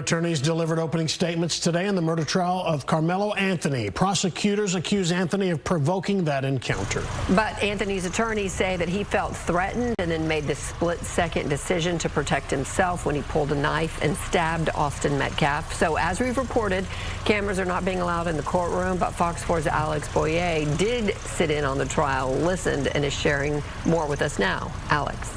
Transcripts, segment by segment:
attorneys delivered opening statements today in the murder trial of Karmelo Anthony. Prosecutors accuse Anthony of provoking that encounter. But Anthony's attorneys say that he felt threatened and then made the split-second decision to protect himself when he pulled a knife and stabbed Austin Metcalf. So as we've reported, cameras are not being allowed in the courtroom, but Fox 4's Alex Boyer did sit in on the trial, listened, and is sharing more with us now. Alex.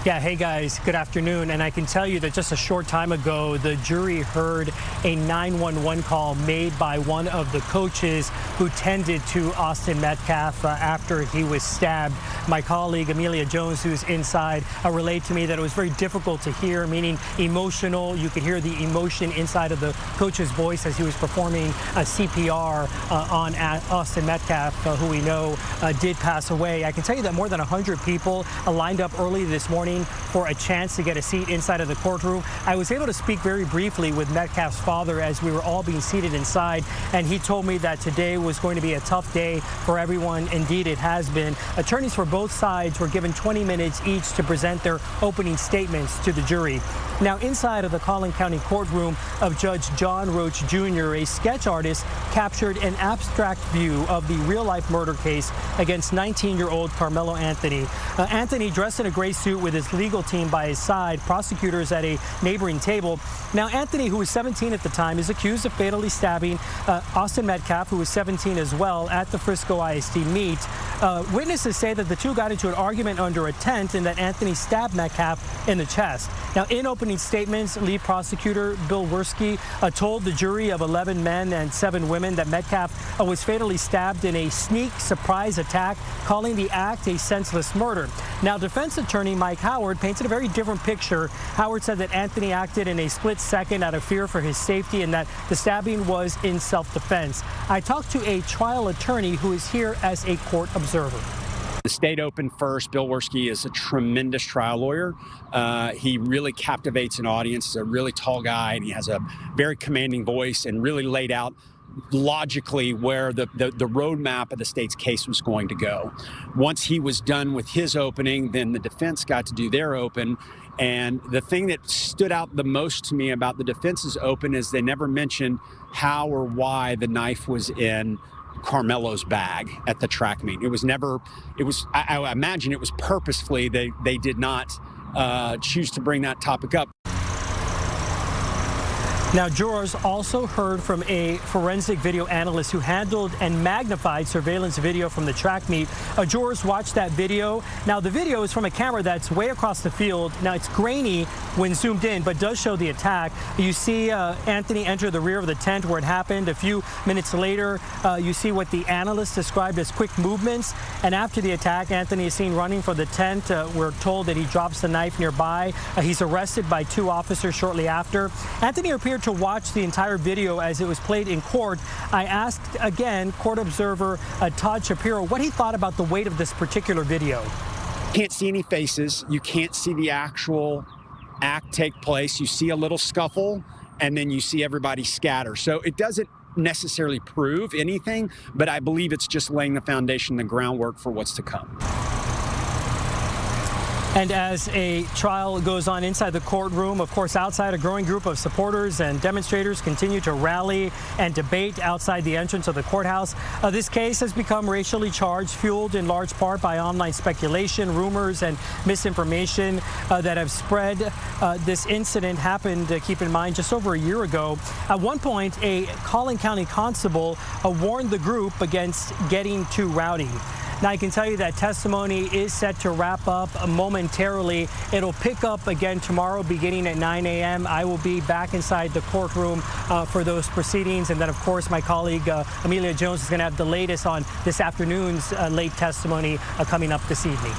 Yeah, hey guys, good afternoon. And I can tell you that just a short time ago, the jury heard a 911 call made by one of the coaches who tended to Austin Metcalf after he was stabbed. My colleague, Amelia Jones, who's inside, relayed to me that it was very difficult to hear, meaning emotional. You could hear the emotion inside of the coach's voice as he was performing CPR on Austin Metcalf, who we know did pass away. I can tell you that more than 100 people lined up early this morning for a chance to get a seat inside of the courtroom. I was able to speak very briefly with Metcalf's father as we were all being seated inside, and he told me that today was going to be a tough day for everyone. Indeed, it has been. Attorneys for both sides were given 20 minutes each to present their opening statements to the jury. Now, inside of the Collin County courtroom of Judge John Roach Jr., a sketch artist captured an abstract view of the real-life murder case against 19-year-old Karmelo Anthony. Anthony, dressed in a gray suit with his legal team by his side, prosecutors at a neighboring table. Now, Anthony, who was 17 at the time, is accused of fatally stabbing Austin Metcalf, who was 17 as well, at the Frisco ISD meet. Witnesses say that the two got into an argument under a tent and that Anthony stabbed Metcalf in the chest. Now, in opening statements, lead prosecutor Bill Werski told the jury of 11 men and 7 women that Metcalf was fatally stabbed in a sneak surprise attack, calling the act a senseless murder. Now, defense attorney Mike Howard painted a very different picture. Howard said that Anthony acted in a split second out of fear for his safety and that the stabbing was in self-defense. I talked to a trial attorney who is here as a court observer. The state opened first. Bill Werski is a tremendous trial lawyer. He really captivates an audience. He's a really tall guy, and he has a very commanding voice and really laid out logically where the roadmap of the state's case was going to go. Once he was done with his opening, then the defense got to do their open. And the thing that stood out the most to me about the defense's open is they never mentioned how or why the knife was in Karmelo's bag at the track meet. It was never, I imagine it was purposefully, they did not choose to bring that topic up. Now, jurors also heard from a forensic video analyst who handled and magnified surveillance video from the track meet. Jurors watched that video. Now, the video is from a camera that's way across the field. Now, it's grainy when zoomed in, but does show the attack. You see Anthony enter the rear of the tent where it happened. A few minutes later, you see what the analyst described as quick movements. And after the attack, Anthony is seen running for the tent. We're told that he drops the knife nearby. He's arrested by 2 officers shortly after. Anthony appeared to watch the entire video as it was played in court. I asked again court observer Todd Shapiro what he thought about the weight of this particular video. You can't see any faces. You can't see the actual act take place. You see a little scuffle, and then you see everybody scatter. So it doesn't necessarily prove anything, but I believe it's just laying the foundation, the groundwork for what's to come. And as a trial goes on inside the courtroom, of course, outside, a growing group of supporters and demonstrators continue to rally and debate outside the entrance of the courthouse. This case has become racially charged, fueled in large part by online speculation, rumors, and misinformation that have spread. This incident happened, keep in mind, just over a year ago. At one point, a Collin County constable warned the group against getting too rowdy. Now, I can tell you that testimony is set to wrap up momentarily. It'll pick up again tomorrow beginning at 9 a.m. I will be back inside the courtroom for those proceedings. And then, of course, my colleague Amelia Jones is going to have the latest on this afternoon's late testimony coming up this evening.